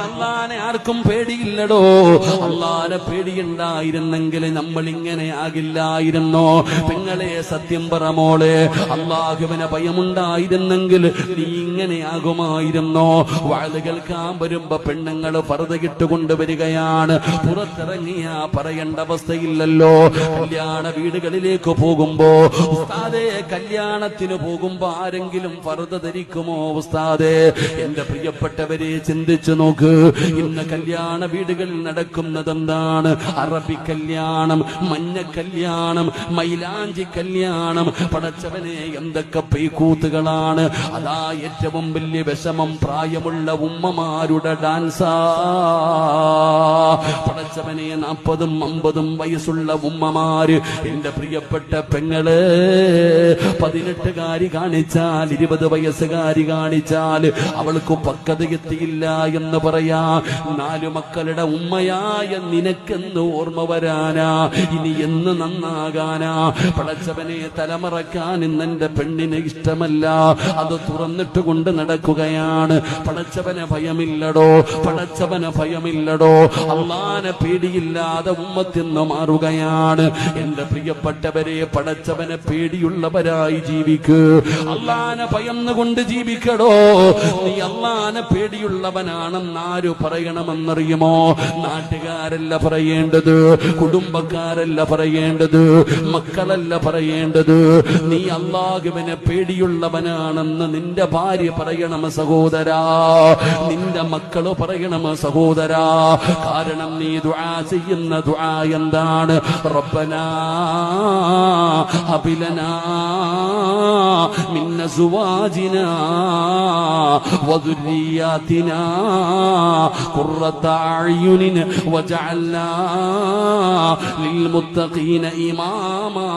അള്ളാനെ ആർക്കും പേടിയില്ലടോ. അള്ളാനെ പേടിയുണ്ടായിരുന്നെങ്കിൽ നമ്മൾ ഇങ്ങനെ ആകില്ലായിരുന്നോ? പെങ്ങളെ സത്യം പറ മോളെ, അള്ളാഹുവിനെ ഭയമുണ്ടായിരുന്നെങ്കിൽ നീ ഇങ്ങനെ ആകുമായിരുന്നോ? വാഴ് കേൾക്കാൻ വരുമ്പോ പെണ്ണുങ്ങള് പർദ്ദയിട്ട് കൊണ്ടുവരികയാണ്, പുറത്തിറങ്ങിയാ പറയേണ്ട അവസ്ഥയില്ലല്ലോ. കല്യാണ വീടുകളിലേക്ക് പോകുമ്പോ ഉസ്താദേ, കല്യാണത്തിന് പോകുമ്പോ ആരെങ്കിലും പർദ്ദ ധരിക്കുമോ ഉസ്താദേ? എന്റെ പ്രിയപ്പെട്ടവരെ ചിന്തിച്ചു നോക്ക്. ഇന്ന് കല്യാണ വീടുകളിൽ നടക്കുന്നത് എന്താണ്? അറബി കല്യാണം, മഞ്ഞ കല്യാണം, മൈലാഞ്ചി കല്യാണം. പടച്ചവനെ, എന്തൊക്കെ പെയ്ക്കൂത്തുകളാണ്! അതാ ഏറ്റവും വലിയ വിഷമം പ്രായമുള്ള ഉമ്മമാരുടെ ഡാൻസാ. പടച്ചവനെ, 40ഉം 50ഉം വയസ്സുള്ള ഉമ്മമാര്, എന്റെ പ്രിയപ്പെട്ട പെങ്ങള്, 18കാരി കാണിച്ചാൽ 20 വയസ്സുകാരി കാണിച്ചാൽ അവൾക്ക് പക്വതയെത്തിയില്ല എന്ന് പറയാ. 4 മക്കളുടെ ഉമ്മയായ നിനക്കെന്ന് ഓർമ്മ വരാനാ? ഇനി എന്ന് നന്നാകാനാ? പടച്ചവനെ, തലമറക്കാൻ ഇന്നെന്റെ പെണ്ണിന് ഇഷ്ടമല്ല, അത് തുറന്നിട്ട് കൊണ്ട് നടക്കുകയാണ്. പടച്ചവനെ ഭയമില്ലടോ, പടച്ചവനെ ഭയമില്ലടോ. അള്ളാനെ പേടിയില്ലാതെ ഉമ്മത്തിന്ന് മാറുകയാണ്. എന്റെ പ്രിയപ്പെട്ടവരെ, പടച്ചവനെ പേടിയുള്ളവരായി ജീവിക്ക്. അള്ളാനെ ഭയന്നുകൊണ്ട് ജീവിക്കടോ. നീ അള്ളാനെ പേടിയുള്ളവനാണെന്ന് ആര് പറയണമെന്നറിയുമോ? നാട്ടുകാരല്ല പറയേണ്ടത്, കുടുംബക്കാരല്ല പറയേണ്ടത്, മക്കളല്ല പറയേണ്ടത്. നീ അല്ലാഹുവിനെ പേടിയുള്ളവനാണെന്ന് നിന്റെ ഭാര്യ പറയണം സഹോദരാ, നിന്റെ മക്കള് പറയണം സഹോദരാ. കാരണം നീ ദുആ ചെയ്യുന്ന ദുആ എന്താണ്? റബ്ബനാ ഹബ് ലനാ മിൻ അസ്വാജിനാ വദുരിയാതിനാ ഖുർറത അഅ്യുനിൻ വജഅൽനാ ലിൽമുത്തഖീന ഇമാമാ.